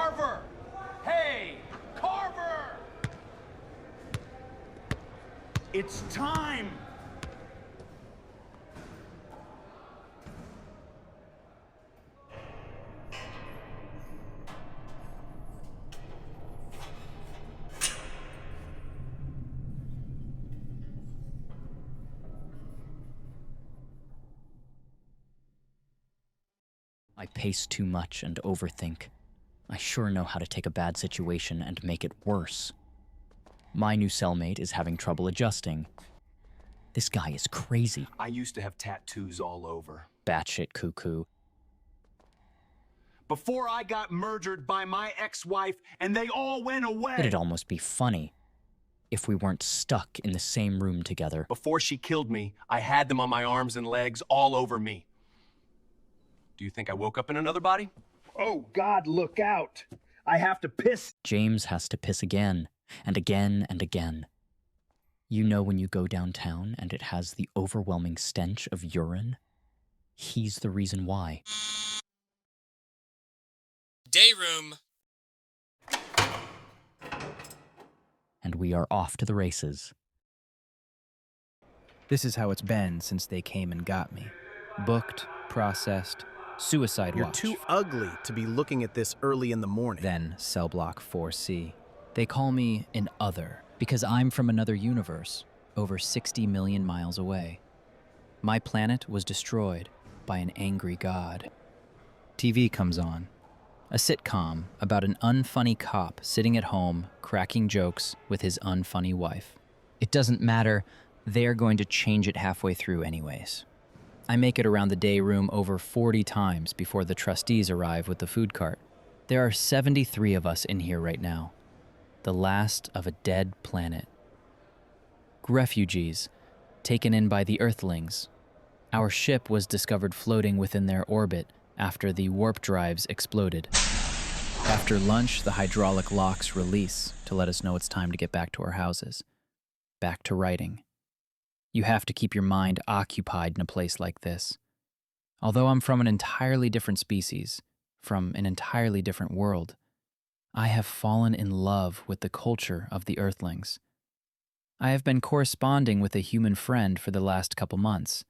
Carver! Hey, Carver! It's time! I pace too much and overthink. I sure know how to take a bad situation and make it worse. My new cellmate is having trouble adjusting. This guy is crazy. I used to have tattoos all over. Batshit cuckoo. Before I got murdered by my ex-wife and they all went away. It'd almost be funny if we weren't stuck in the same room together. Before she killed me, I had them on my arms and legs all over me. Do you think I woke up in another body? Oh, God, look out. I have to piss. James has to piss again, and again, and again. You know when you go downtown and it has the overwhelming stench of urine? He's the reason why. Day room. And we are off to the races. This is how it's been since they came and got me. Booked, processed, suicide You're watch. too ugly to be looking at this early in the morning. Then cell block 4C. They call me an other because I'm from another universe, over 60 million miles away. My planet was destroyed by an angry god. TV comes on. A sitcom about an unfunny cop sitting at home cracking jokes with his unfunny wife. It doesn't matter, they're going to change it halfway through anyways. I make it around the day room over 40 times before the trustees arrive with the food cart. There are 73 of us in here right now. The last of a dead planet. Refugees, taken in by the Earthlings. Our ship was discovered floating within their orbit after the warp drives exploded. After lunch, the hydraulic locks release to let us know it's time to get back to our houses. Back to writing. You have to keep your mind occupied in a place like this. Although I'm from an entirely different species, from an entirely different world, I have fallen in love with the culture of the Earthlings. I have been corresponding with a human friend for the last couple months.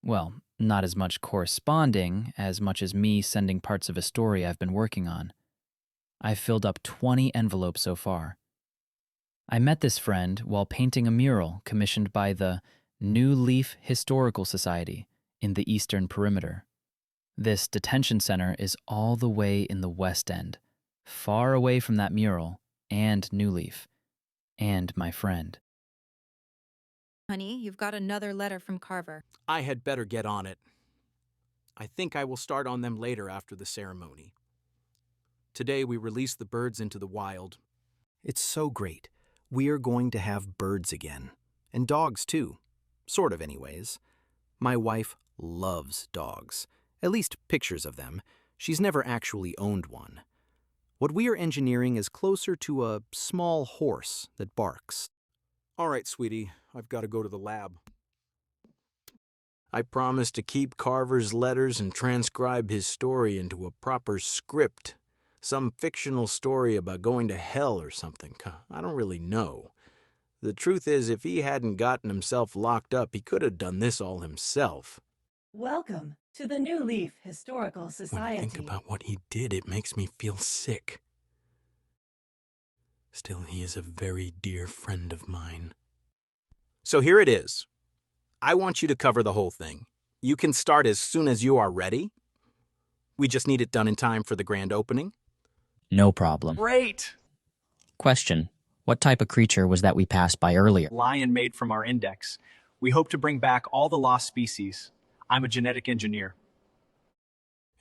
Well, not as much corresponding as much as me sending parts of a story I've been working on. I've filled up 20 envelopes so far. I met this friend while painting a mural commissioned by the New Leaf Historical Society in the Eastern Perimeter. This detention center is all the way in the West End, far away from that mural and New Leaf, and my friend. Honey, you've got another letter from Carver. I had better get on it. I think I will start on them later after the ceremony. Today we release the birds into the wild. It's so great. We are going to have birds again. And dogs, too. Sort of, anyways. My wife loves dogs. At least pictures of them. She's never actually owned one. What we are engineering is closer to a small horse that barks. All right, sweetie. I've got to go to the lab. I promised to keep Carver's letters and transcribe his story into a proper script. Some fictional story about going to hell or something. I don't really know. The truth is, if he hadn't gotten himself locked up, he could have done this all himself. Welcome to the New Leaf Historical Society. When I think about what he did, it makes me feel sick. Still, he is a very dear friend of mine. So here it is. I want you to cover the whole thing. You can start as soon as you are ready. We just need it done in time for the grand opening. No problem. Great! Question. What type of creature was that we passed by earlier? Lion made from our index. We hope to bring back all the lost species. I'm a genetic engineer.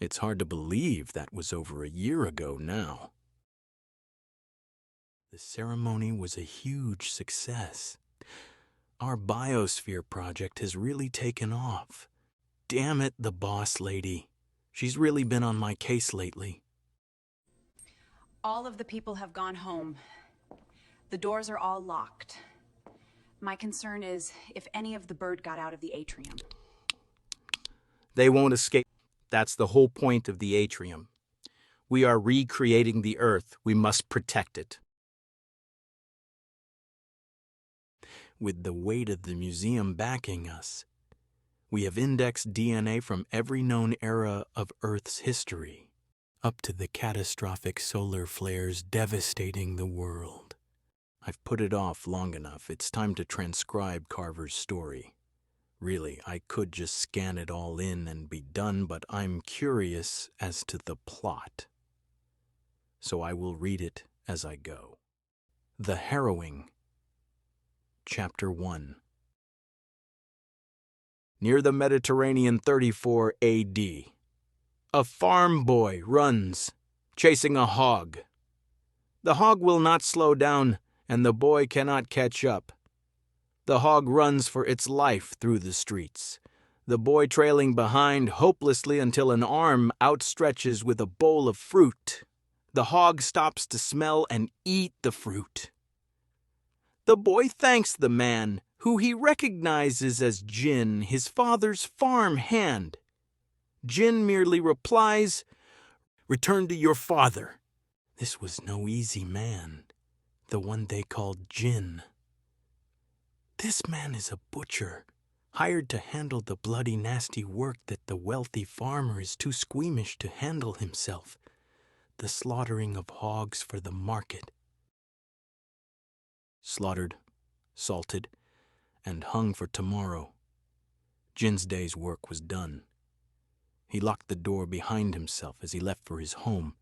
It's hard to believe that was over a year ago now. The ceremony was a huge success. Our biosphere project has really taken off. Damn it, the boss lady. She's really been on my case lately. All of the people have gone home. The doors are all locked. My concern is if any of the bird got out of the atrium. They won't escape. That's the whole point of the atrium. We are recreating the Earth. We must protect it. With the weight of the museum backing us, we have indexed DNA from every known era of Earth's history, up to the catastrophic solar flares devastating the world. I've put it off long enough. It's time to transcribe Carver's story. Really, I could just scan it all in and be done, but I'm curious as to the plot. So I will read it as I go. The Harrowing, Chapter 1. Near the Mediterranean 34 A.D., a farm boy runs, chasing a hog. The hog will not slow down, and the boy cannot catch up. The hog runs for its life through the streets, the boy trailing behind hopelessly until an arm outstretches with a bowl of fruit. The hog stops to smell and eat the fruit. The boy thanks the man, who he recognizes as Jin, his father's farm hand. Jin merely replies, "Return to your father." This was no easy man, the one they called Jin. This man is a butcher, hired to handle the bloody, nasty work that the wealthy farmer is too squeamish to handle himself, the slaughtering of hogs for the market. Slaughtered, salted, and hung for tomorrow. Jin's day's work was done. He locked the door behind himself as he left for his home.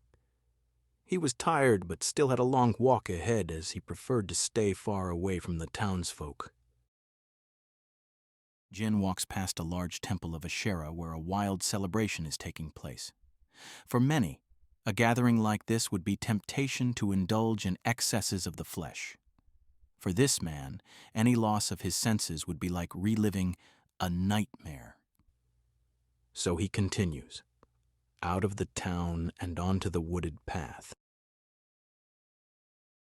He was tired, but still had a long walk ahead, as he preferred to stay far away from the townsfolk. Jin walks past a large temple of Asherah where a wild celebration is taking place. For many, a gathering like this would be temptation to indulge in excesses of the flesh. For this man, any loss of his senses would be like reliving a nightmare. So he continues, out of the town and onto the wooded path.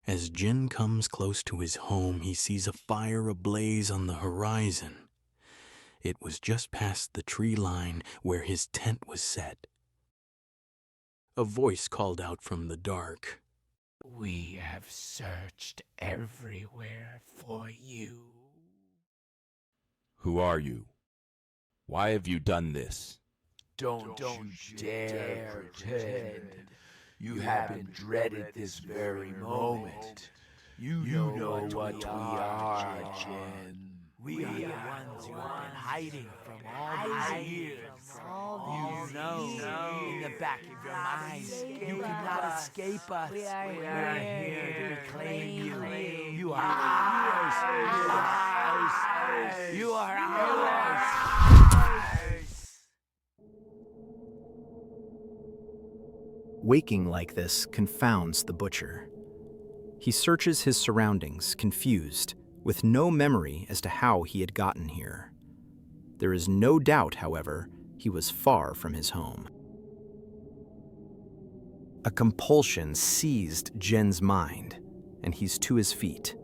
As Jin comes close to his home, he sees a fire ablaze on the horizon. It was just past the tree line where his tent was set. A voice called out from the dark. "We have searched everywhere for you." Who are you? Why have you done this? Don't you dare pretend you haven't dreaded this very moment. You know what we are, Jen. We are the ones who have been hiding from all these years. You know, in the back of your mind, you cannot escape us. We are here to reclaim you. You are ours. You are ours. Waking like this confounds the butcher. He searches his surroundings, confused, with no memory as to how he had gotten here. There is no doubt, however, he was far from his home. A compulsion seized Jin's mind, and he's to his feet.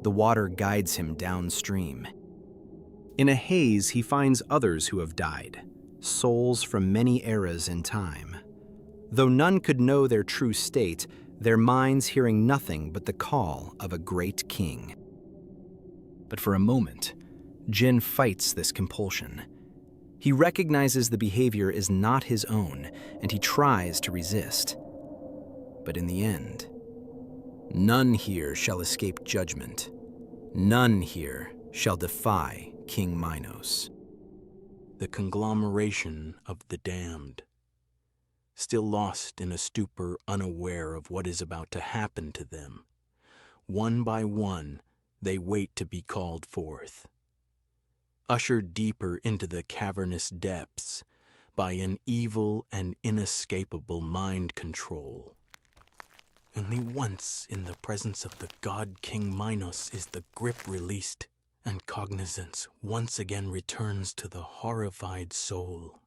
The water guides him downstream. In a haze, he finds others who have died, souls from many eras in time. Though none could know their true state, their minds hearing nothing but the call of a great king. But for a moment, Jin fights this compulsion. He recognizes the behavior is not his own, and he tries to resist. But in the end, none here shall escape judgment. None here shall defy King Minos. The conglomeration of the damned, still lost in a stupor, unaware of what is about to happen to them. One by one, they wait to be called forth. Ushered deeper into the cavernous depths by an evil and inescapable mind control. Only once in the presence of the god King Minos is the grip released, and cognizance once again returns to the horrified soul.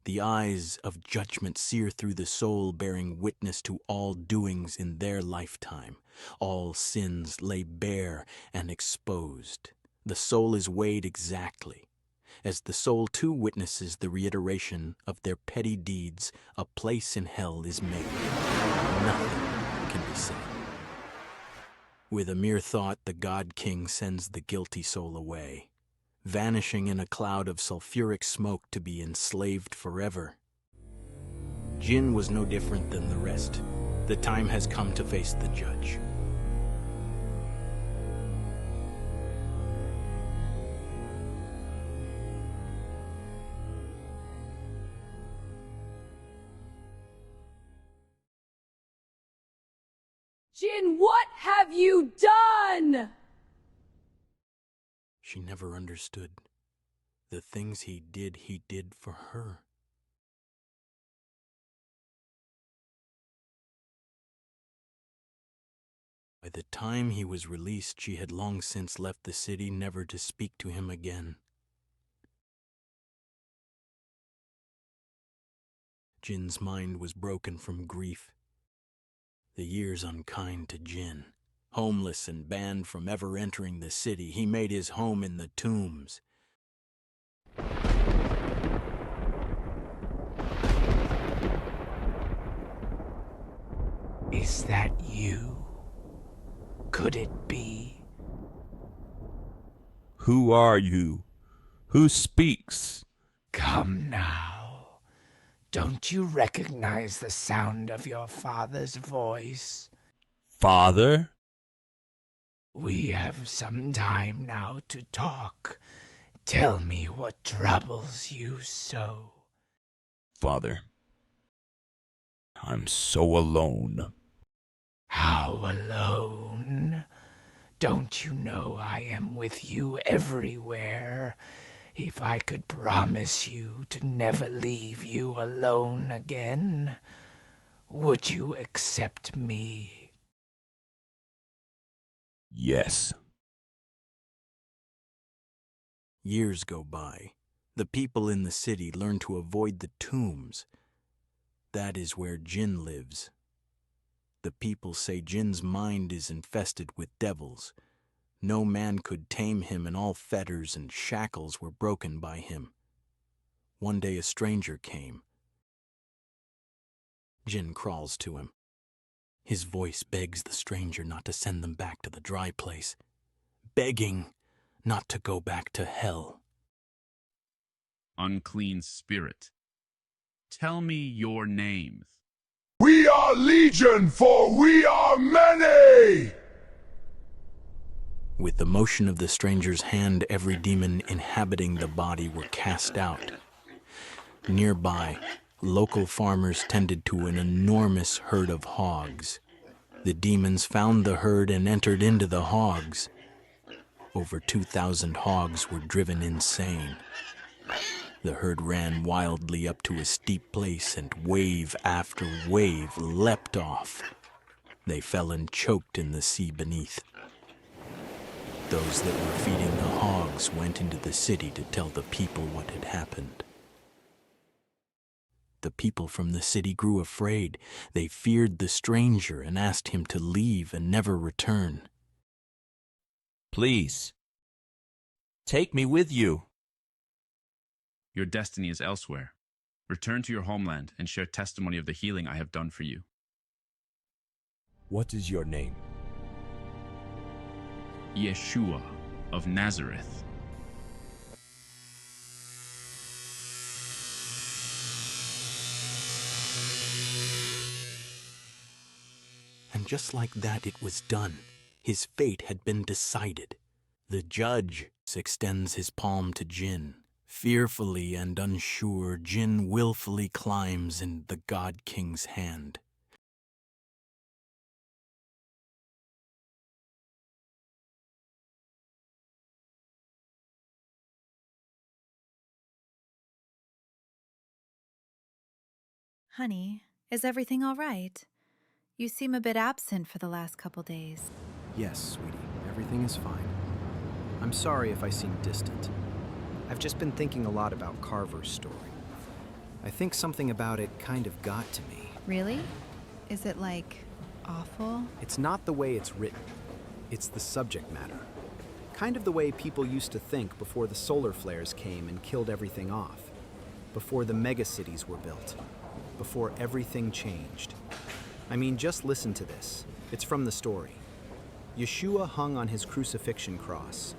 The eyes of judgment sear through the soul, bearing witness to all doings in their lifetime. All sins lay bare and exposed. The soul is weighed exactly. As the soul too witnesses the reiteration of their petty deeds, a place in hell is made. Nothing can be said. With a mere thought, the God King sends the guilty soul away, vanishing in a cloud of sulfuric smoke to be enslaved forever. Jin was no different than the rest. The time has come to face the judge. Jin, what have you done? She never understood. The things he did for her. By the time he was released, she had long since left the city, never to speak to him again. Jin's mind was broken from grief. The years unkind to Jin. Homeless and banned from ever entering the city, he made his home in the tombs. Is that you? Could it be? Who are you? Who speaks? Come now. Don't you recognize the sound of your father's voice? Father? We have some time now to talk. Tell me what troubles you so. Father, I'm so alone. How alone? Don't you know I am with you everywhere? If I could promise you to never leave you alone again, would you accept me? Yes. Years go by. The people in the city learn to avoid the tombs. That is where Jin lives. The people say Jin's mind is infested with devils. No man could tame him, and all fetters and shackles were broken by him. One day a stranger came. Jin crawls to him. His voice begs the stranger not to send them back to the dry place, begging not to go back to hell. Unclean spirit, tell me your names. We are legion, for we are many! With the motion of the stranger's hand, every demon inhabiting the body were cast out. Nearby, local farmers tended to an enormous herd of hogs. The demons found the herd and entered into the hogs. Over 2,000 hogs were driven insane. The herd ran wildly up to a steep place, and wave after wave leapt off. They fell and choked in the sea beneath. Those that were feeding the hogs went into the city to tell the people what had happened. The people from the city grew afraid. They feared the stranger and asked him to leave and never return. Please, take me with you. Your destiny is elsewhere. Return to your homeland and share testimony of the healing I have done for you. What is your name? Yeshua of Nazareth. And just like that, it was done. His fate had been decided. The judge extends his palm to Jin. Fearfully and unsure, Jin willfully climbs in the God King's hand. Honey, is everything all right? You seem a bit absent for the last couple days. Yes, sweetie, everything is fine. I'm sorry if I seem distant. I've just been thinking a lot about Carver's story. I think something about it kind of got to me. Really? Is it, like, awful? It's not the way it's written. It's the subject matter. Kind of the way people used to think before the solar flares came and killed everything off. Before the megacities were built. Before everything changed. I mean, just listen to this. It's from the story. Yeshua hung on his crucifixion cross.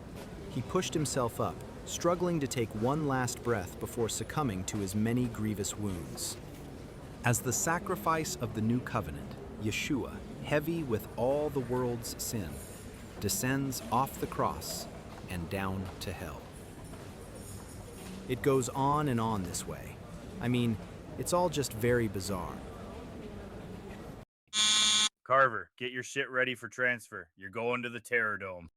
He pushed himself up, struggling to take one last breath before succumbing to his many grievous wounds. As the sacrifice of the new covenant, Yeshua, heavy with all the world's sin, descends off the cross and down to hell. It goes on and on this way. I mean, it's all just very bizarre. Carver, get your shit ready for transfer. You're going to the Terror Dome.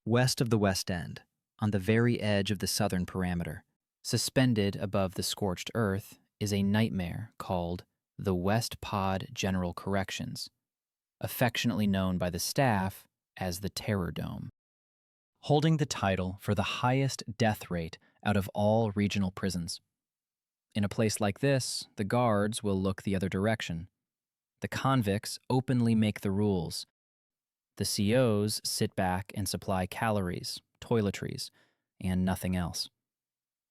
West of the West End, on the very edge of the southern perimeter, suspended above the scorched earth, is a nightmare called the West Pod General Corrections, affectionately known by the staff as the Terror Dome. Holding the title for the highest death rate out of all regional prisons. In a place like this, the guards will look the other direction. The convicts openly make the rules. The COs sit back and supply calories, toiletries, and nothing else.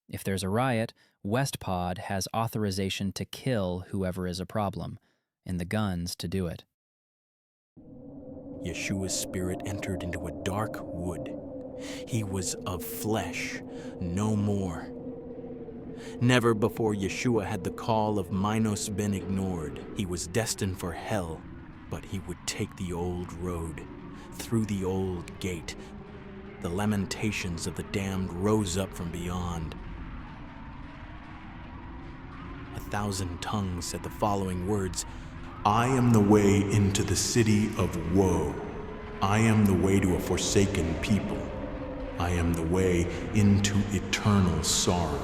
If there's a riot, Westpod has authorization to kill whoever is a problem, and the guns to do it. Yeshua's spirit entered into a dark wood. He was of flesh, no more. Never before Yeshua had the call of Minos been ignored. He was destined for hell, but he would take the old road, through the old gate. The lamentations of the damned rose up from beyond. 1,000 tongues said the following words, I am the way into the city of woe. I am the way to a forsaken people. I am the way into eternal sorrow.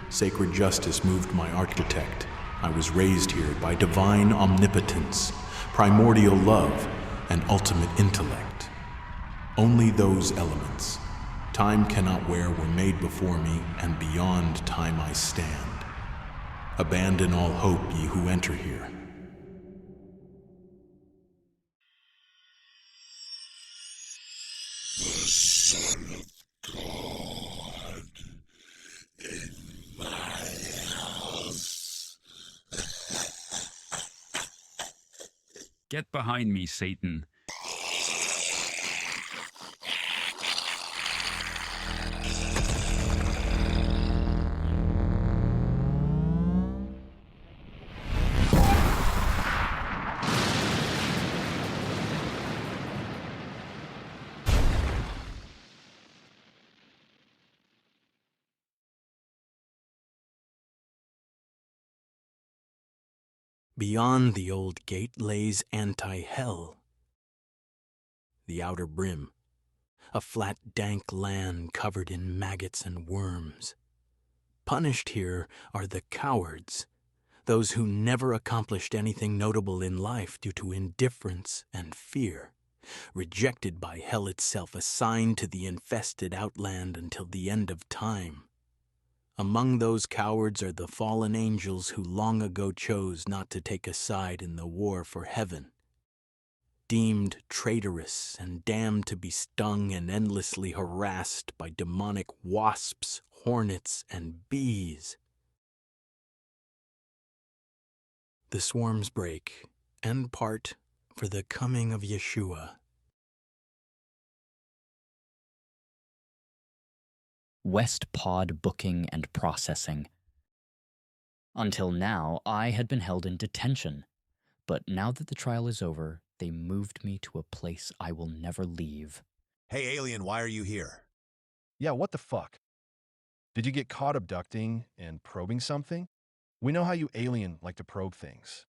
Sacred justice moved my architect. I was raised here by divine omnipotence, primordial love, and ultimate intellect. Only those elements, time cannot wear, were made before me, and beyond time I stand. Abandon all hope, ye who enter here. The Son of God in my house. Get behind me, Satan. Beyond the old gate lays anti-hell. The outer brim, a flat, dank land covered in maggots and worms. Punished here are the cowards, those who never accomplished anything notable in life due to indifference and fear, rejected by hell itself, assigned to the infested outland until the end of time. Among those cowards are the fallen angels who long ago chose not to take a side in the war for heaven. Deemed traitorous and damned to be stung and endlessly harassed by demonic wasps, hornets, and bees. The swarms break and part for the coming of Yeshua. Westpod booking and processing. Until now, I had been held in detention, but now that the trial is over, they moved me to a place I will never leave. Hey, alien, why are you here? Yeah, what the fuck? Did you get caught abducting and probing something? We know how you alien like to probe things.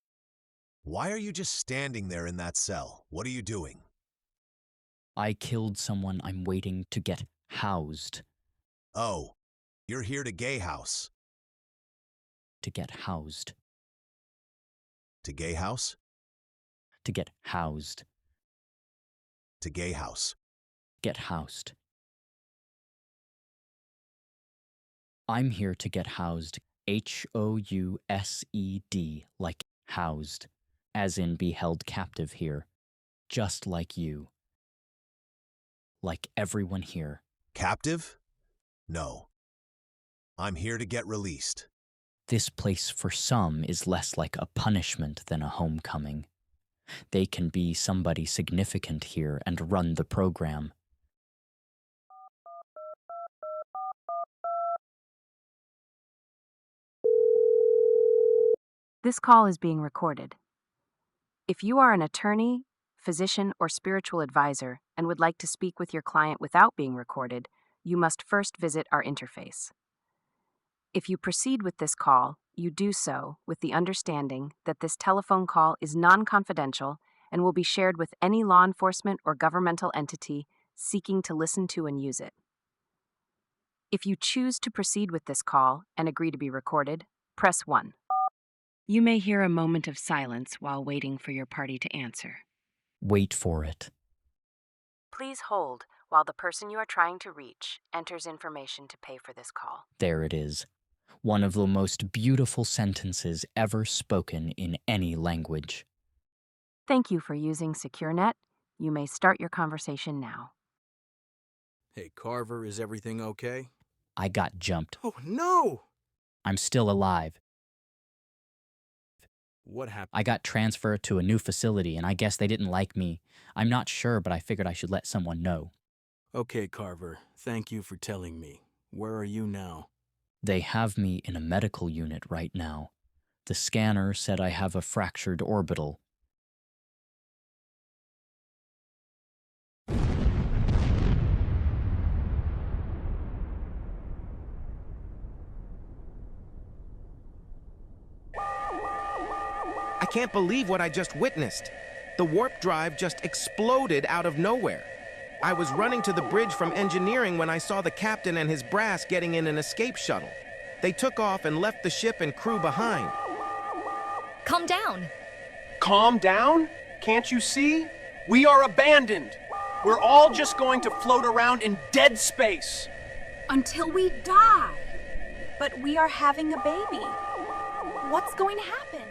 Why are you just standing there in that cell? What are you doing? I killed someone I'm waiting to get housed. Oh, you're here to gay house. To get housed. To gay house? To get housed. To gay house. Get housed. I'm here to get housed. Housed, like housed, as in be held captive here, just like you. like everyone here. Captive? No. I'm here to get released. This place for some is less like a punishment than a homecoming. They can be somebody significant here and run the program. This call is being recorded. If you are an attorney, physician, or spiritual advisor and would like to speak with your client without being recorded, you must first visit our interface. If you proceed with this call, you do so with the understanding that this telephone call is non-confidential and will be shared with any law enforcement or governmental entity seeking to listen to and use it. If you choose to proceed with this call and agree to be recorded, press 1. You may hear a moment of silence while waiting for your party to answer. Wait for it. Please hold while the person you are trying to reach enters information to pay for this call. There it is. One of the most beautiful sentences ever spoken in any language. Thank you for using SecureNet. You may start your conversation now. Hey, Carver, is everything okay? I got jumped. Oh, no! I'm still alive. What happened? I got transferred to a new facility, and I guess they didn't like me. I'm not sure, but I figured I should let someone know. Okay, Carver. Thank you for telling me. Where are you now? They have me in a medical unit right now. The scanner said I have a fractured orbital. I can't believe what I just witnessed. The warp drive just exploded out of nowhere. I was running to the bridge from engineering when I saw the captain and his brass getting in an escape shuttle. They took off and left the ship and crew behind. Calm down. Calm down? Can't you see? We are abandoned. We're all just going to float around in dead space. Until we die. But we are having a baby. What's going to happen?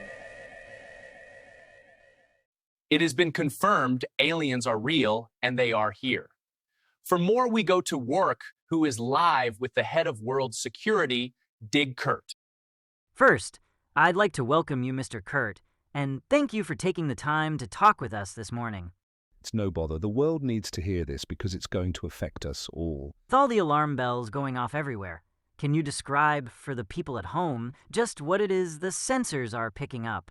It has been confirmed aliens are real and they are here. For more, we go to Work, who is live with the head of world security, Dig Kurt. First, I'd like to welcome you, Mr. Kurt, and thank you for taking the time to talk with us this morning. It's no bother. The world needs to hear this because it's going to affect us all. With all the alarm bells going off everywhere, can you describe for the people at home just what it is the sensors are picking up?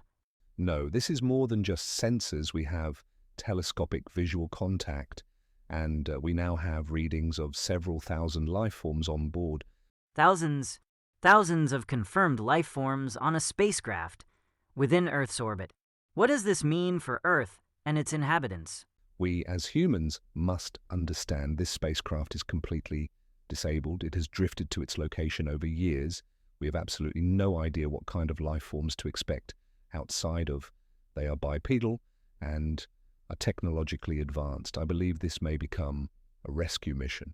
No, this is more than just sensors. We have telescopic visual contact, and we now have readings of several thousand life forms on board. Thousands of confirmed life forms on a spacecraft within Earth's orbit. What does this mean for Earth and its inhabitants? We, as humans, must understand this spacecraft is completely disabled. It has drifted to its location over years. We have absolutely no idea what kind of life forms to expect outside of. They are bipedal and are technologically advanced. I believe this may become a rescue mission.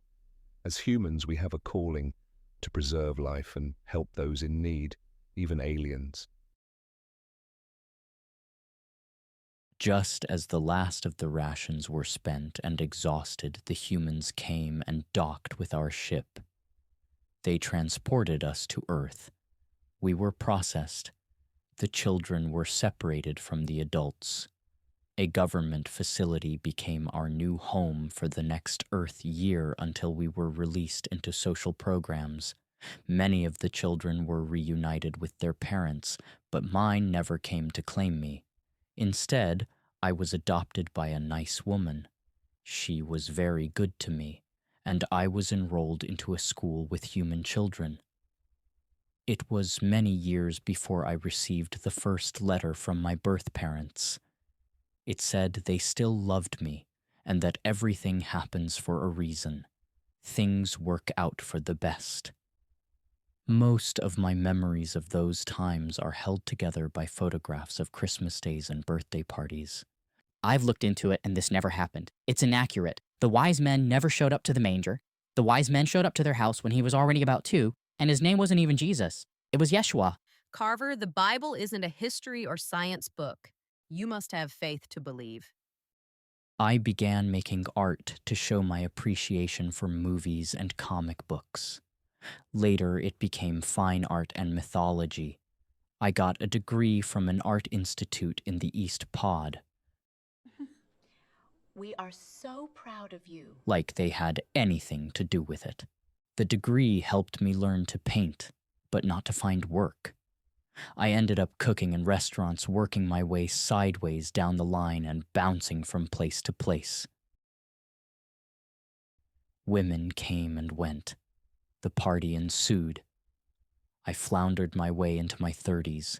As humans, we have a calling to preserve life and help those in need, even aliens. Just as the last of the rations were spent and exhausted, the humans came and docked with our ship. They transported us to Earth. We were processed. The children were separated from the adults. A government facility became our new home for the next Earth year until we were released into social programs. Many of the children were reunited with their parents, but mine never came to claim me. Instead, I was adopted by a nice woman. She was very good to me, and I was enrolled into a school with human children. It was many years before I received the first letter from my birth parents. It said they still loved me and that everything happens for a reason. Things work out for the best. Most of my memories of those times are held together by photographs of Christmas days and birthday parties. I've looked into it and this never happened. It's inaccurate. The wise men never showed up to the manger. The wise men showed up to their house when he was already about 2, and his name wasn't even Jesus. It was Yeshua. Carver, the Bible isn't a history or science book. You must have faith to believe. I began making art to show my appreciation for movies and comic books. Later, it became fine art and mythology. I got a degree from an art institute in the East Pod. We are so proud of you. Like they had anything to do with it. The degree helped me learn to paint, but not to find work. I ended up cooking in restaurants, working my way sideways down the line and bouncing from place to place. Women came and went. The party ensued. I floundered my way into my 30s.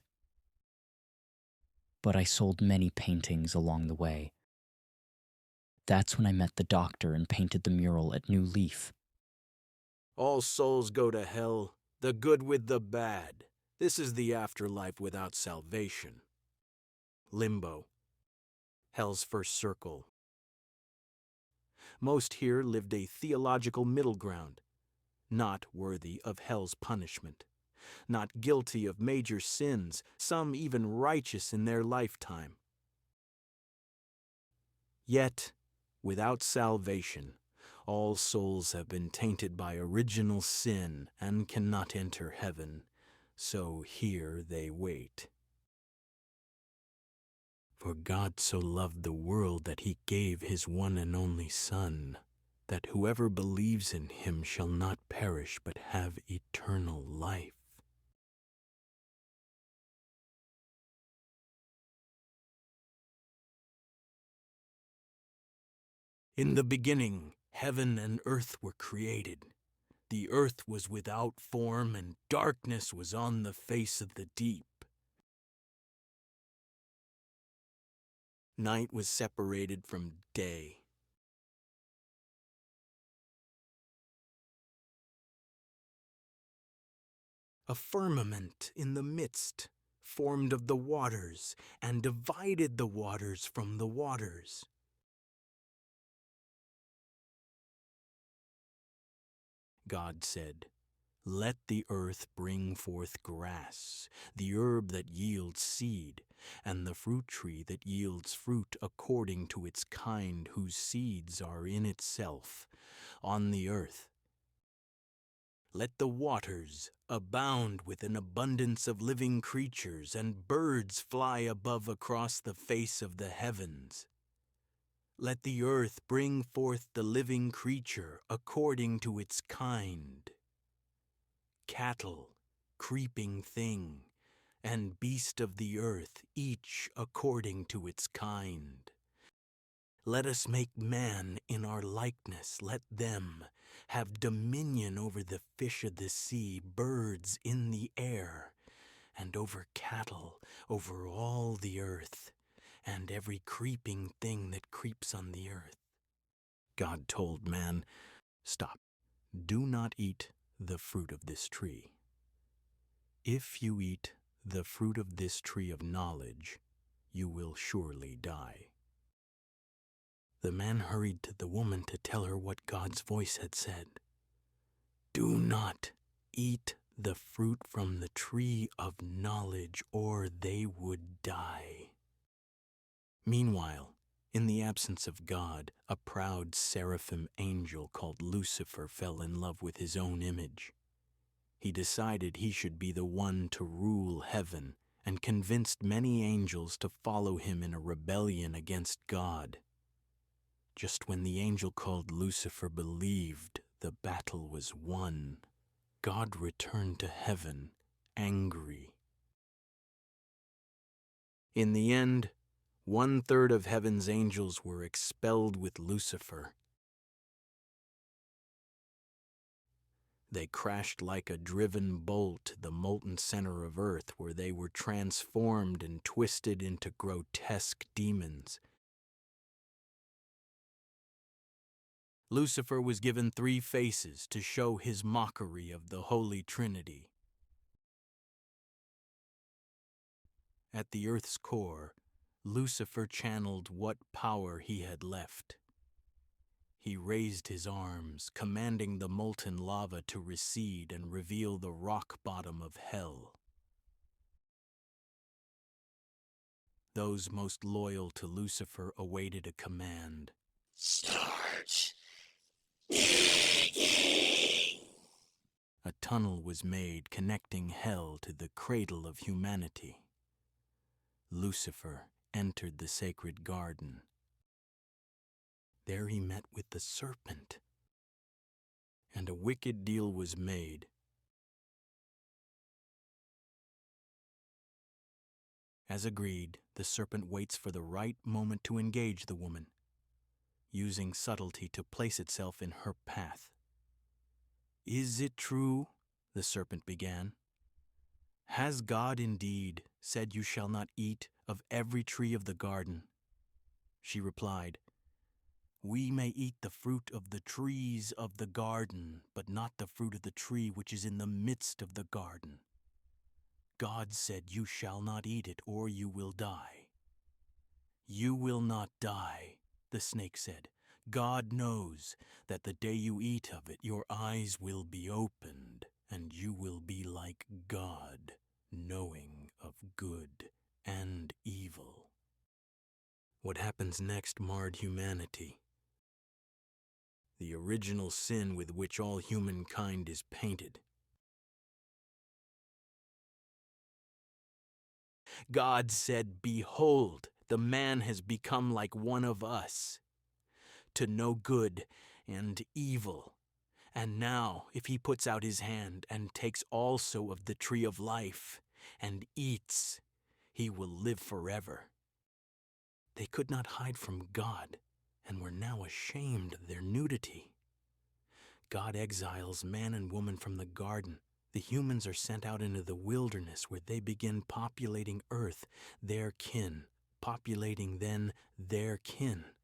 But I sold many paintings along the way. That's when I met the doctor and painted the mural at New Leaf. All souls go to hell, the good with the bad. This is the afterlife without salvation. Limbo. Hell's first circle. Most here lived a theological middle ground, not worthy of hell's punishment, not guilty of major sins, some even righteous in their lifetime. Yet, without salvation, all souls have been tainted by original sin and cannot enter heaven, so here they wait. For God so loved the world that he gave his one and only Son, that whoever believes in him shall not perish but have eternal life. In the beginning, heaven and earth were created. The earth was without form, and darkness was on the face of the deep. Night was separated from day. A firmament in the midst formed of the waters, and divided the waters from the waters. God said, "Let the earth bring forth grass, the herb that yields seed, and the fruit tree that yields fruit according to its kind, whose seeds are in itself, on the earth. Let the waters abound with an abundance of living creatures, and birds fly above across the face of the heavens. Let the earth bring forth the living creature according to its kind. Cattle, creeping thing, and beast of the earth, each according to its kind. Let us make man in our likeness. Let them have dominion over the fish of the sea, birds in the air, and over cattle, over all the earth, and every creeping thing that creeps on the earth." God told man, "Stop. Do not eat the fruit of this tree. If you eat the fruit of this tree of knowledge, you will surely die." The man hurried to the woman to tell her what God's voice had said. "Do not eat the fruit from the tree of knowledge, or they would die." Meanwhile, in the absence of God, a proud seraphim angel called Lucifer fell in love with his own image. He decided he should be the one to rule heaven, and convinced many angels to follow him in a rebellion against God. Just when the angel called Lucifer believed the battle was won, God returned to heaven, angry. In the end, 1/3 of heaven's angels were expelled with Lucifer. They crashed like a driven bolt to the molten center of earth, where they were transformed and twisted into grotesque demons. Lucifer was given 3 faces to show his mockery of the Holy Trinity. At the earth's core, Lucifer channeled what power he had left. He raised his arms, commanding the molten lava to recede and reveal the rock bottom of hell. those most loyal to Lucifer awaited a command. Start digging. A tunnel was made connecting hell to the cradle of humanity. Lucifer entered the sacred garden. There he met with the serpent, and a wicked deal was made. As agreed, the serpent waits for the right moment to engage the woman, using subtlety to place itself in her path. "Is it true?" the serpent began. "Has God indeed said you shall not eat of every tree of the garden?" She replied, "We may eat the fruit of the trees of the garden, but not the fruit of the tree which is in the midst of the garden. God said you shall not eat it, or you will die." "You will not die," the snake said. "God knows that the day you eat of it, your eyes will be opened, and you will be like God, knowing of good and evil." What happens next marred humanity. The original sin with which all humankind is painted. God said, "Behold, the man has become like one of us, to know good and evil. And now, if he puts out his hand and takes also of the tree of life and eats, he will live forever." They could not hide from God and were now ashamed of their nudity. God exiles man and woman from the garden. The humans are sent out into the wilderness where they begin populating earth, their kin, populating then their kin,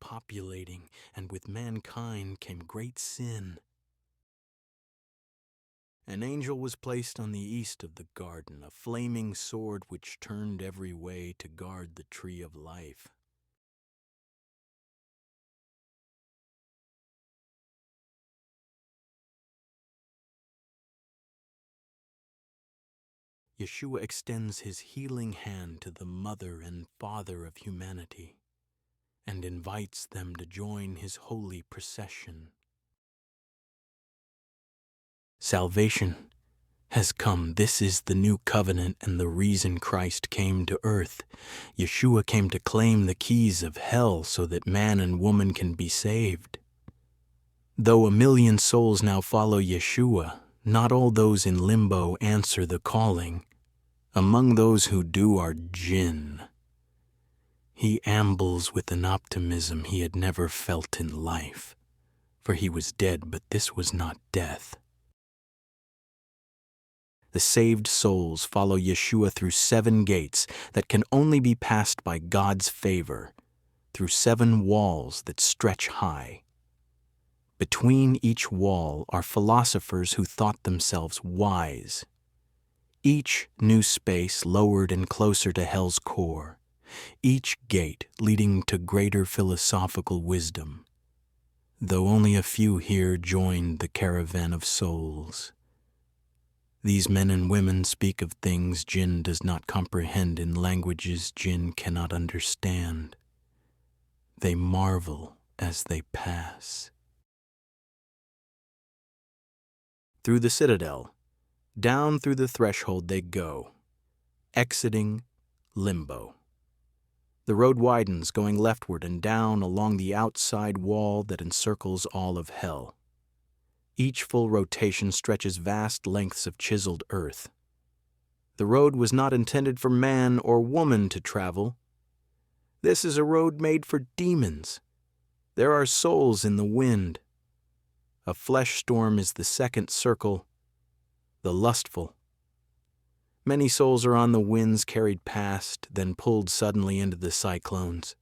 populating, and with mankind came great sin. An angel was placed on the east of the garden, a flaming sword which turned every way to guard the tree of life. Yeshua extends his healing hand to the mother and father of humanity and invites them to join his holy procession. Salvation has come. This is the new covenant and the reason Christ came to earth. Yeshua came to claim the keys of hell so that man and woman can be saved. Though 1 million souls now follow Yeshua, not all those in limbo answer the calling. Among those who do are jinn. He ambles with an optimism he had never felt in life, for he was dead, but this was not death. The saved souls follow Yeshua through 7 gates that can only be passed by God's favor, through 7 walls that stretch high. Between each wall are philosophers who thought themselves wise. Each new space lowered and closer to hell's core, each gate leading to greater philosophical wisdom, though only a few here joined the caravan of souls. These men and women speak of things jinn does not comprehend in languages jinn cannot understand. They marvel as they pass. Through the citadel, down through the threshold they go, exiting limbo. The road widens, going leftward and down along the outside wall that encircles all of hell. Each full rotation stretches vast lengths of chiseled earth. The road was not intended for man or woman to travel. This is a road made for demons. There are souls in the wind. A flesh storm is the second circle, the lustful. Many souls are on the winds carried past, then pulled suddenly into the cyclones.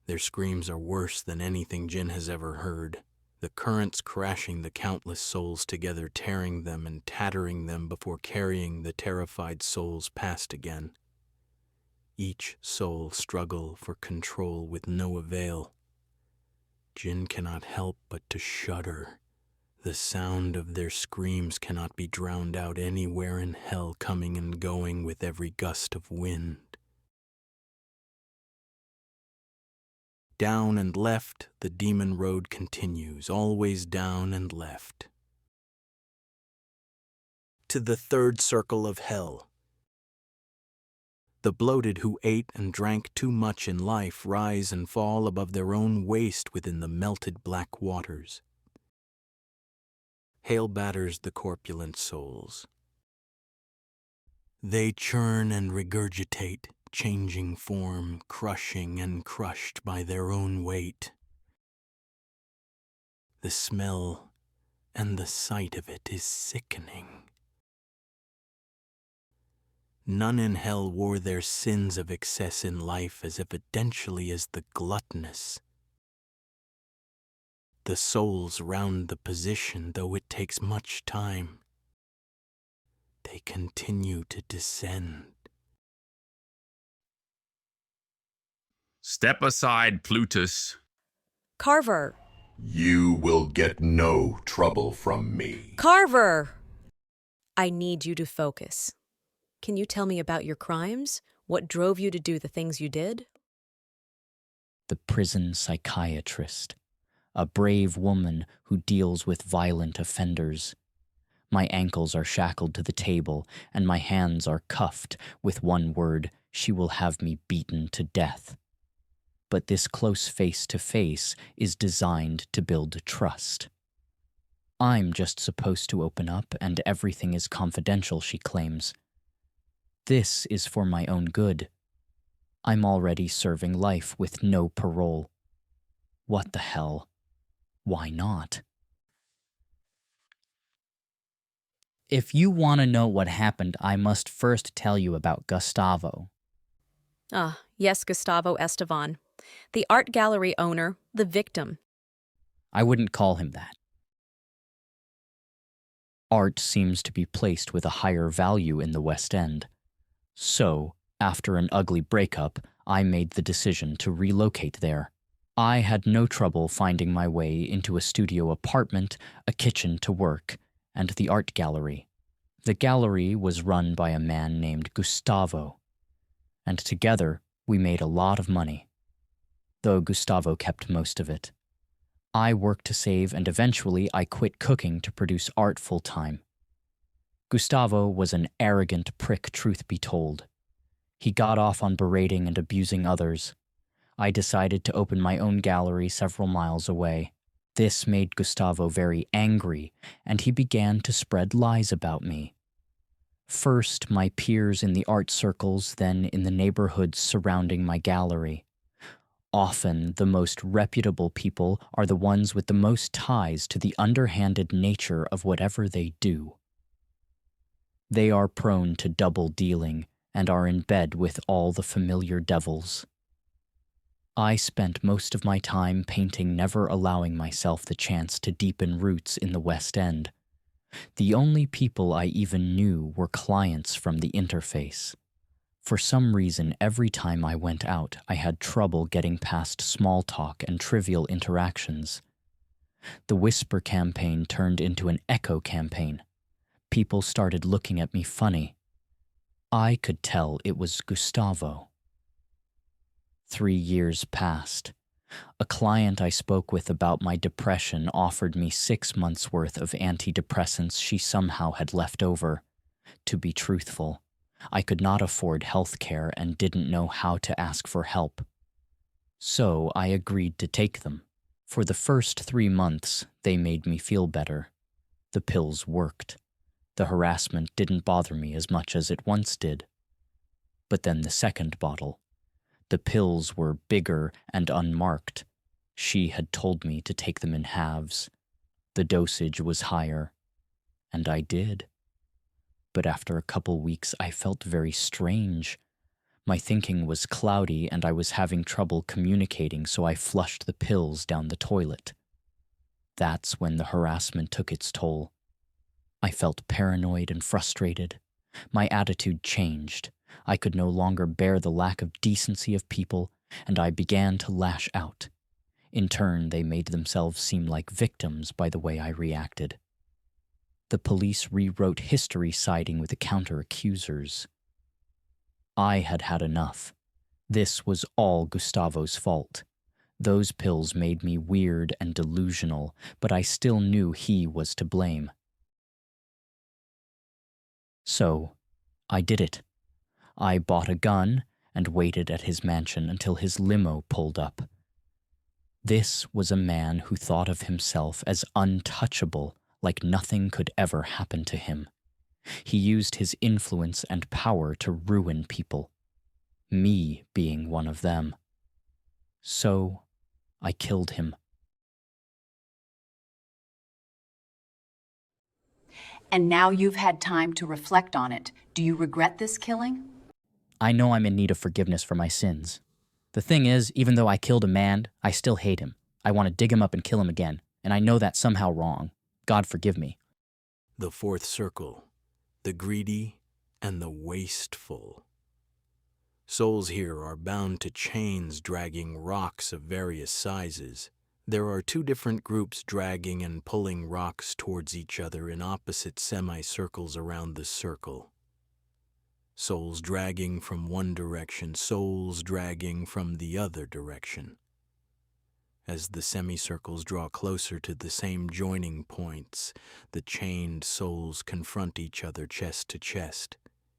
Their screams are worse than anything jinn has ever heard, the currents crashing the countless souls together, tearing them and tattering them before carrying the terrified souls past again. Each soul struggle for control with no avail. Jinn cannot help but to shudder. The sound of their screams cannot be drowned out anywhere in hell, coming and going with every gust of wind. Down and left, the demon road continues, always down and left. To the third circle of hell. The bloated who ate and drank too much in life rise and fall above their own waist within the melted black waters. Hail batters the corpulent souls. They churn and regurgitate, changing form, crushing and crushed by their own weight. The smell and the sight of it is sickening. None in hell wore their sins of excess in life as evidentially as the gluttonous. The souls round the position, though it takes much time. They continue to descend. Step aside, Plutus. Carver! You will get no trouble from me. Carver! I need you to focus. Can you tell me about your crimes? What drove you to do the things you did? The prison psychiatrist, a brave woman who deals with violent offenders. My ankles are shackled to the table, and my hands are cuffed. With one word, she will have me beaten to death. But this close face-to-face is designed to build trust. I'm just supposed to open up, and everything is confidential, she claims. This is for my own good. I'm already serving life with no parole. What the hell? Why not? If you want to know what happened, I must first tell you about Gustavo. Ah, yes, Gustavo Estevan. The art gallery owner, the victim. I wouldn't call him that. Art seems to be placed with a higher value in the West End. So, after an ugly breakup, I made the decision to relocate there. I had no trouble finding my way into a studio apartment, a kitchen to work, and the art gallery. The gallery was run by a man named Gustavo, and together we made a lot of money, though Gustavo kept most of it. I worked to save, and eventually I quit cooking to produce art full-time. Gustavo was an arrogant prick, truth be told. He got off on berating and abusing others. I decided to open my own gallery several miles away. This made Gustavo very angry, and he began to spread lies about me. First, my peers in the art circles, then in the neighborhoods surrounding my gallery. Often, the most reputable people are the ones with the most ties to the underhanded nature of whatever they do. They are prone to double dealing and are in bed with all the familiar devils. I spent most of my time painting, never allowing myself the chance to deepen roots in the West End. The only people I even knew were clients from the interface. For some reason, every time I went out, I had trouble getting past small talk and trivial interactions. The whisper campaign turned into an echo campaign. People started looking at me funny. I could tell it was Gustavo. 3 years passed. A client I spoke with about my depression offered me 6 months' worth of antidepressants she somehow had left over. To be truthful, I could not afford health care and didn't know how to ask for help. So I agreed to take them. For the first 3 months, they made me feel better. The pills worked. The harassment didn't bother me as much as it once did. But then the second bottle. The pills were bigger and unmarked. She had told me to take them in halves. The dosage was higher. And I did. But after a couple weeks, I felt very strange. My thinking was cloudy and I was having trouble communicating, so I flushed the pills down the toilet. That's when the harassment took its toll. I felt paranoid and frustrated. My attitude changed. I could no longer bear the lack of decency of people, and I began to lash out. In turn, they made themselves seem like victims by the way I reacted. The police rewrote history siding with the counter-accusers. I had had enough. This was all Gustavo's fault. Those pills made me weird and delusional, but I still knew he was to blame. So, I did it. I bought a gun and waited at his mansion until his limo pulled up. This was a man who thought of himself as untouchable, like nothing could ever happen to him. He used his influence and power to ruin people, me being one of them. So, I killed him. And now you've had time to reflect on it. Do you regret this killing? I know I'm in need of forgiveness for my sins. The thing is, even though I killed a man, I still hate him. I want to dig him up and kill him again, and I know that's somehow wrong. God forgive me. The fourth circle, the greedy and the wasteful. Souls here are bound to chains dragging rocks of various sizes. There are two different groups dragging and pulling rocks towards each other in opposite semicircles around the circle. Souls dragging from one direction, souls dragging from the other direction. As the semicircles draw closer to the same joining points, the chained souls confront each other chest to chest,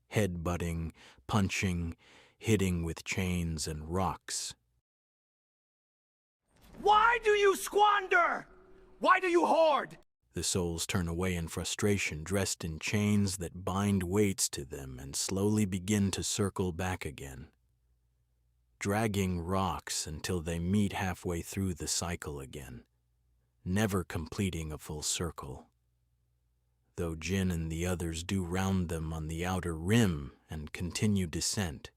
head-butting, punching, hitting with chains and rocks. Why do you squander? Why do you hoard? The souls turn away in frustration, dressed in chains that bind weights to them, and slowly begin to circle back again, dragging rocks until they meet halfway through the cycle again, never completing a full circle, though Jin and the others do round them on the outer rim and continue descent.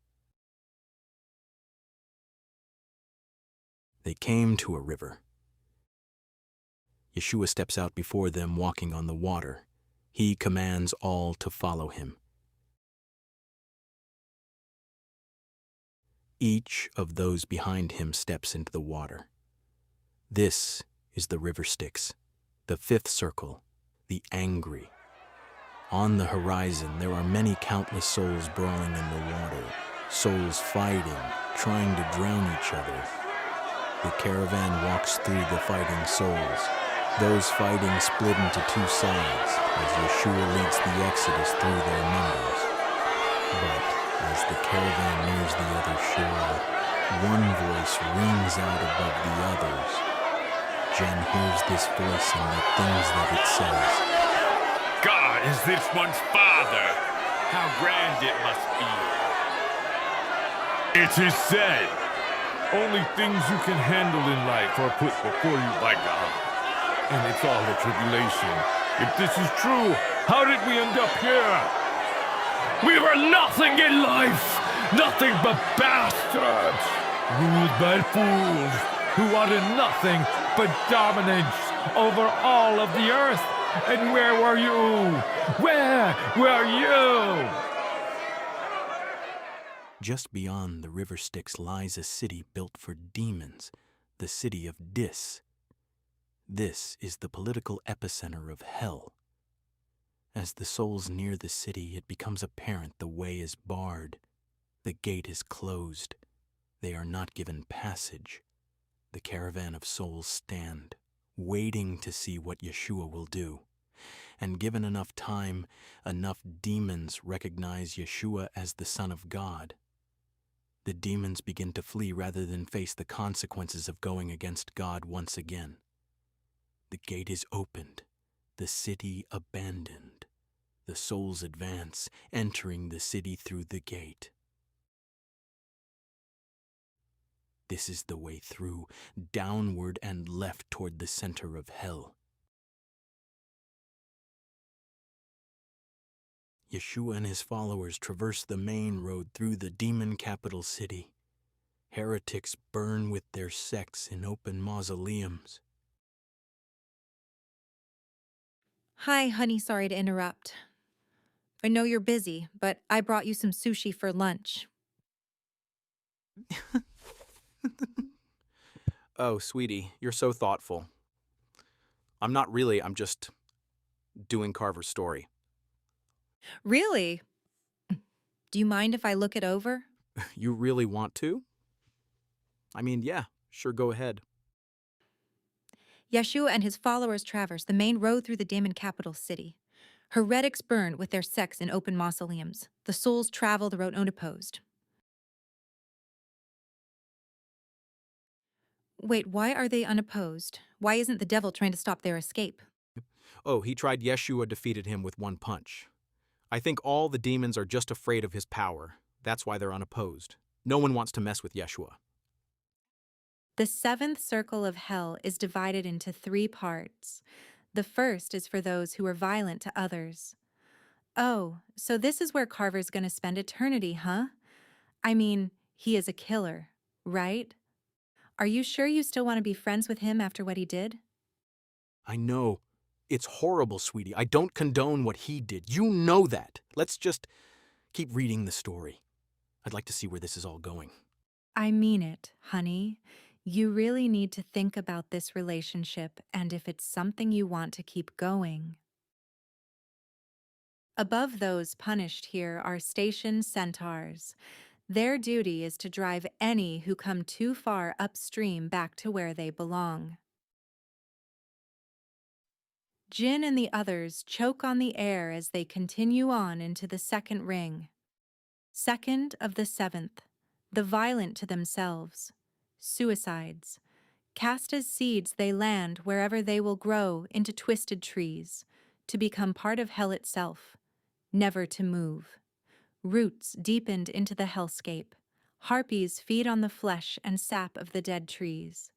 They came to a river. Yeshua steps out before them, walking on the water. He commands all to follow him. Each of those behind him steps into the water. This is the river Styx, the fifth circle, the angry. On the horizon, there are many countless souls brawling in the water, souls fighting, trying to drown each other. The caravan walks through the fighting souls. Those fighting split into two sides as Yeshua leads the exodus through their numbers. But as the caravan nears the other shore, one voice rings out above the others. Jen hears this voice and the things that it says. God is this one's father. How grand it must be. It is said, only things you can handle in life are put before you by God. And it's all a tribulation. If this is true, how did we end up here? We were nothing in life, nothing but bastards, ruled by fools who wanted nothing but dominance over all of the earth. And where were you? Where were you? Just beyond the river Styx lies a city built for demons, the city of Dis. This is the political epicenter of hell. As the souls near the city, it becomes apparent the way is barred. The gate is closed. They are not given passage. The caravan of souls stand, waiting to see what Yeshua will do. And given enough time, enough demons recognize Yeshua as the Son of God. The demons begin to flee rather than face the consequences of going against God once again. The gate is opened, the city abandoned. The souls advance, entering the city through the gate. This is the way through, downward and left toward the center of hell. Yeshua and his followers traverse the main road through the demon capital city. Heretics burn with their sects in open mausoleums. Hi, honey, sorry to interrupt. I know you're busy, but I brought you some sushi for lunch. Oh, sweetie, you're so thoughtful. I'm just doing Carver's story. Really? Do you mind if I look it over? You really want to? I mean, yeah, Sure, go ahead. Yeshua and his followers traverse the main road through the demon capital city. Heretics burn with their sects in open mausoleums. The souls travel the road unopposed. Wait, why are they unopposed? Why isn't the devil trying to stop their escape? Oh, he tried. Yeshua defeated him with one punch. I think all the demons are just afraid of his power. That's why they're unopposed. No one wants to mess with Yeshua. The seventh circle of hell is divided into 3 parts. The first is for those who are violent to others. Oh, so this is where Carver's gonna spend eternity, huh? I mean, he is a killer, right? Are you sure you still want to be friends with him after what he did? I know. It's horrible, sweetie. I don't condone what he did. You know that. Let's just keep reading the story. I'd like to see where this is all going. I mean it, honey. You really need to think about this relationship and if it's something you want to keep going. Above those punished here are station centaurs. Their duty is to drive any who come too far upstream back to where they belong. Jin and the others choke on the air as they continue on into the second ring. Second of the seventh, the violent to themselves, suicides. Cast as seeds they land wherever they will grow into twisted trees, to become part of hell itself, never to move. Roots deepened into the hellscape. Harpies feed on the flesh and sap of the dead trees.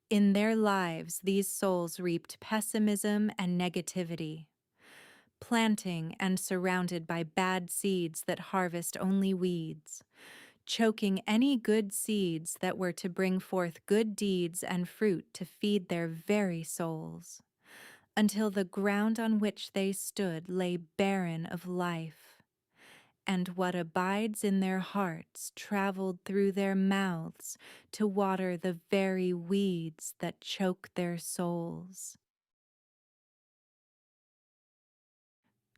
In their lives, these souls reaped pessimism and negativity, planting and surrounded by bad seeds that harvest only weeds, choking any good seeds that were to bring forth good deeds and fruit to feed their very souls, until the ground on which they stood lay barren of life, and what abides in their hearts traveled through their mouths to water the very weeds that choke their souls.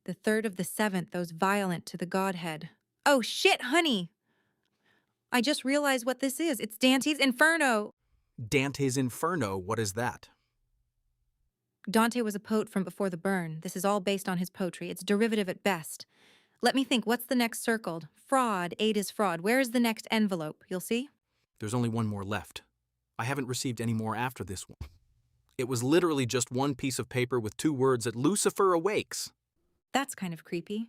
The third of the seventh, those violent to the Godhead. Oh shit, honey! I just realized what this is. It's Dante's Inferno! Dante's Inferno, what is that? Dante was a poet from before the burn. This is all based on his poetry. It's derivative at best. Let me think, what's the next circled? Fraud, 8 is fraud. Where is the next envelope? You'll see? There's only one more left. I haven't received any more after this one. It was literally just one piece of paper with 2 words that Lucifer awakes. That's kind of creepy.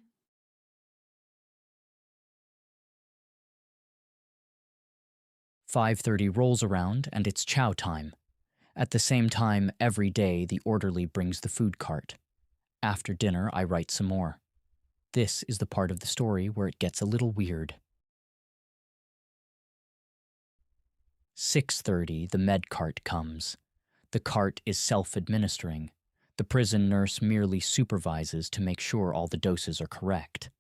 "5:30 rolls around and it's chow time. At the same time, every day the orderly brings the food cart. After dinner, I write some more. This is the part of the story where it gets a little weird. 6:30, the med cart comes. The cart is self-administering. The prison nurse merely supervises to make sure all the doses are correct.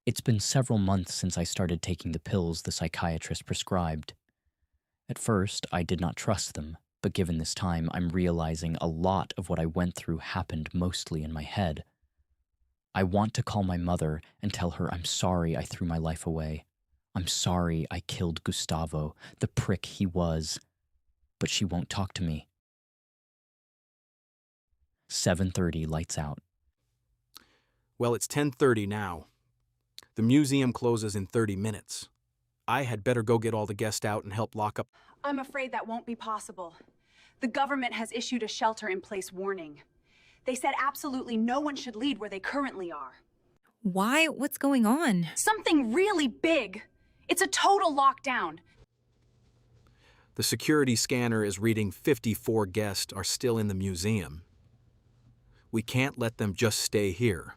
It's been several months since I started taking the pills the psychiatrist prescribed. At first, I did not trust them, but given this time, I'm realizing a lot of what I went through happened mostly in my head. I want to call my mother and tell her I'm sorry I threw my life away. I'm sorry I killed Gustavo, the prick he was. But she won't talk to me. 7:30 lights out. Well, it's 10:30 now. The museum closes in 30 minutes. I had better go get all the guests out and help lock up. I'm afraid that won't be possible. The government has issued a shelter-in-place warning. They said absolutely no one should leave where they currently are. Why? What's going on? Something really big. It's a total lockdown. The security scanner is reading 54 guests are still in the museum. We can't let them just stay here.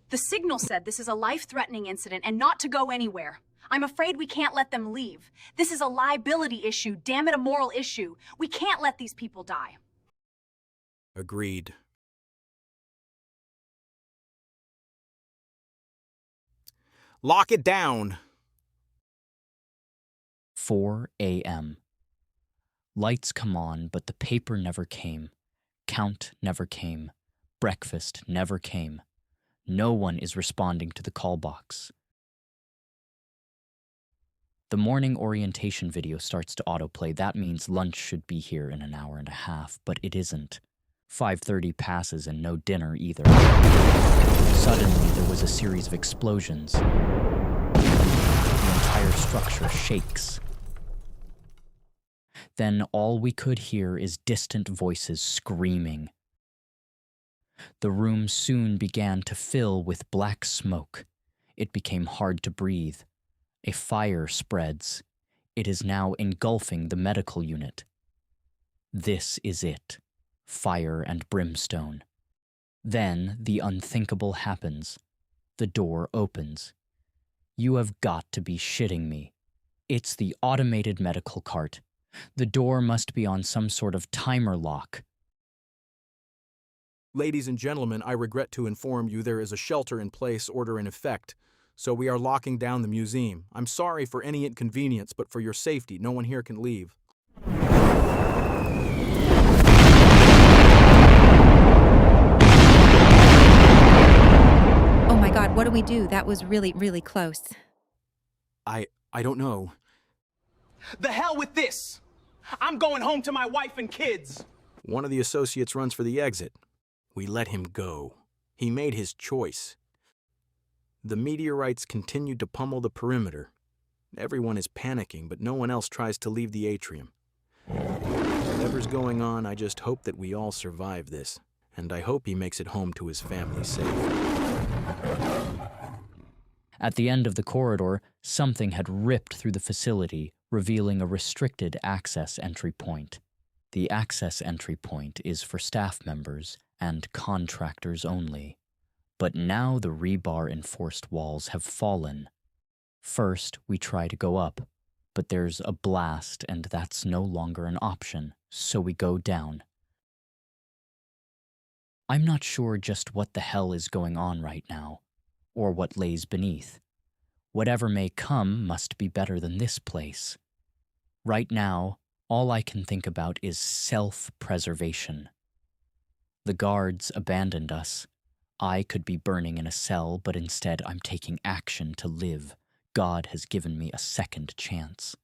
The signal said this is a life-threatening incident and not to go anywhere. I'm afraid we can't let them leave. This is a liability issue, damn it, a moral issue. We can't let these people die. Agreed. Lock it down. 4 a.m. Lights come on, but the paper never came. Count never came. Breakfast never came. No one is responding to the call box. The morning orientation video starts to autoplay. That means lunch should be here in an hour and a half, but it isn't. 5:30 passes and no dinner either. Suddenly, there was a series of explosions. The entire structure shakes. Then all we could hear is distant voices screaming. The room soon began to fill with black smoke. It became hard to breathe. A fire spreads. It is now engulfing the medical unit. This is it. Fire and brimstone. Then the unthinkable happens. The door opens. You have got to be shitting me. It's the automated medical cart. The door must be on some sort of timer lock. Ladies and gentlemen, I regret to inform you there is a shelter-in-place order in effect, so we are locking down the museum. I'm sorry for any inconvenience, but for your safety, no one here can leave. Oh my god, what do we do? That was really, really close. I don't know. The hell with this! I'm going home to my wife and kids! One of the associates runs for the exit. We let him go. He made his choice. The meteorites continued to pummel the perimeter. Everyone is panicking, but no one else tries to leave the atrium. Whatever's going on, I just hope that we all survive this, and I hope he makes it home to his family safe. At the end of the corridor, something had ripped through the facility, revealing a restricted access entry point. The access entry point is for staff members and contractors only. But now the rebar-enforced walls have fallen. First, we try to go up, but there's a blast and that's no longer an option, so we go down. I'm not sure just what the hell is going on right now, or what lays beneath. Whatever may come must be better than this place. Right now, all I can think about is self-preservation. The guards abandoned us. I could be burning in a cell, but instead I'm taking action to live. God has given me a second chance.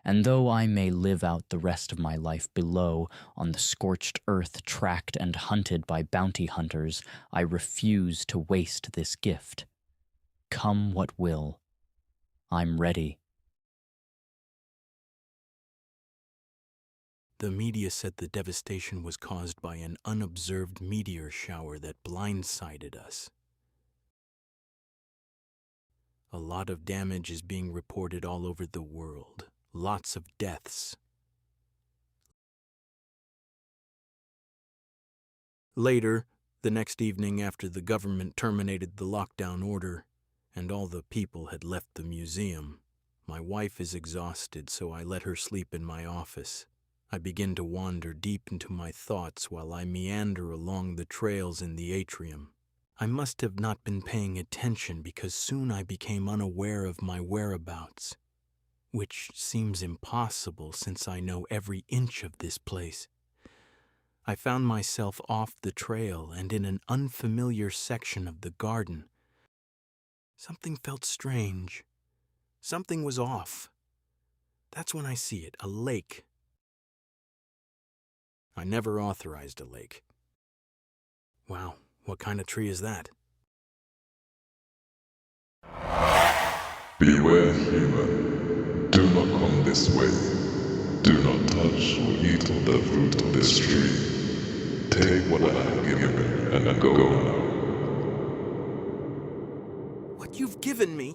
And though I may live out the rest of my life below, on the scorched earth tracked and hunted by bounty hunters, I refuse to waste this gift. Come what will. I'm ready. The media said the devastation was caused by an unobserved meteor shower that blindsided us. A lot of damage is being reported all over the world. Lots of deaths. Later, the next evening after the government terminated the lockdown order and all the people had left the museum, my wife is exhausted, so I let her sleep in my office. I begin to wander deep into my thoughts while I meander along the trails in the atrium. I must have not been paying attention because soon I became unaware of my whereabouts, which seems impossible since I know every inch of this place. I found myself off the trail and in an unfamiliar section of the garden. Something felt strange. Something was off. That's when I see it, a lake. I never authorized a lake. Wow, what kind of tree is that? Beware, human. Do not come this way. Do not touch or eat of the fruit of this tree. Take what I have given you and go now. What you've given me?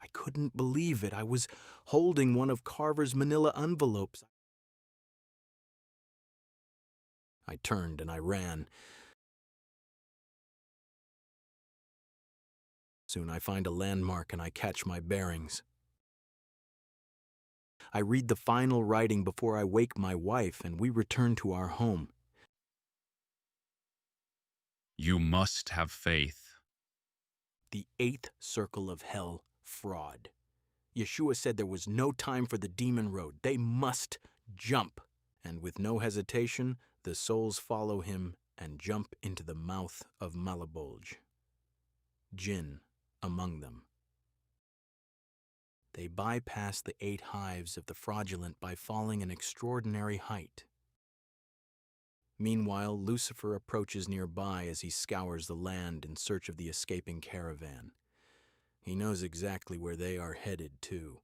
I couldn't believe it. I was holding one of Carver's manila envelopes. I turned and I ran. Soon I find a landmark and I catch my bearings. I read the final writing before I wake my wife and we return to our home. You must have faith. The 8th circle of hell, fraud. Yeshua said there was no time for the demon road. They must jump. And with no hesitation, the souls follow him and jump into the mouth of Malabolge. Jinn among them. they bypass the 8 hives of the fraudulent by falling an extraordinary height. Meanwhile, Lucifer approaches nearby as he scours the land in search of the escaping caravan. He knows exactly where they are headed, too.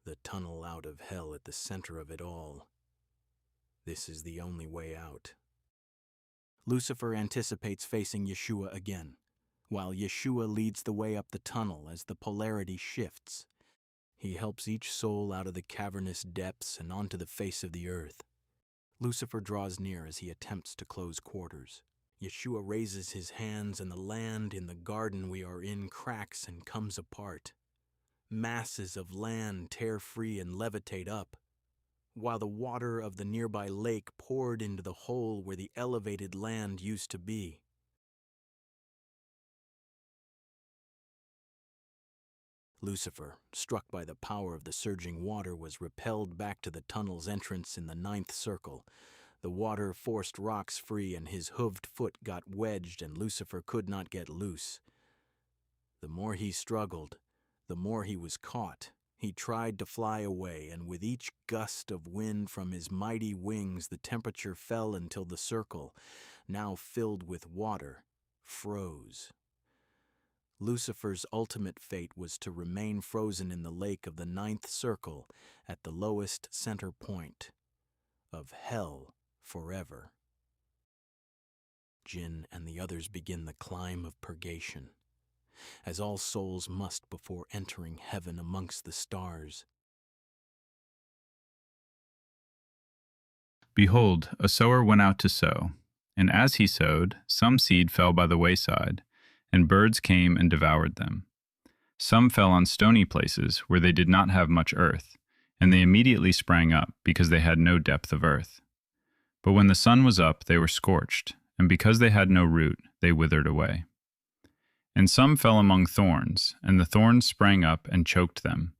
The tunnel out of hell at the center of it all. This is the only way out. Lucifer anticipates facing Yeshua again, while Yeshua leads the way up the tunnel as the polarity shifts. He helps each soul out of the cavernous depths and onto the face of the earth. Lucifer draws near as he attempts to close quarters. Yeshua raises his hands and the land in the garden we are in cracks and comes apart. Masses of land tear free and levitate up, while the water of the nearby lake poured into the hole where the elevated land used to be. Lucifer, struck by the power of the surging water, was repelled back to the tunnel's entrance in the 9th circle. The water forced rocks free and his hooved foot got wedged and Lucifer could not get loose. The more he struggled, the more he was caught. He tried to fly away, and with each gust of wind from his mighty wings, the temperature fell until the circle, now filled with water, froze. Lucifer's ultimate fate was to remain frozen in the lake of the 9th circle at the lowest center point of hell forever. Jinn and the others begin the climb of purgation, as all souls must before entering heaven amongst the stars. Behold, a sower went out to sow, and as he sowed, some seed fell by the wayside, and birds came and devoured them. Some fell on stony places where they did not have much earth, and they immediately sprang up because they had no depth of earth. But when the sun was up, they were scorched, and because they had no root, they withered away. And some fell among thorns, and the thorns sprang up and choked them.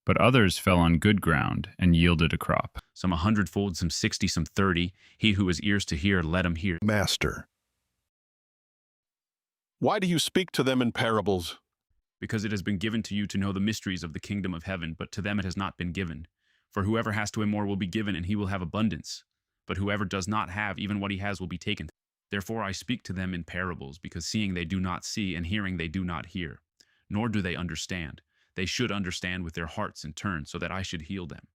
But others fell on good ground and yielded a crop. Some 100-fold, some 60, some 30. He who has ears to hear, let him hear. Master, why do you speak to them in parables? Because it has been given to you to know the mysteries of the kingdom of heaven, but to them it has not been given. For whoever has to him more will be given, and he will have abundance. But whoever does not have, even what he has will be taken. Therefore I speak to them in parables, because seeing they do not see, and hearing they do not hear. Nor do they understand. They should understand with their hearts and turn, so that I should heal them.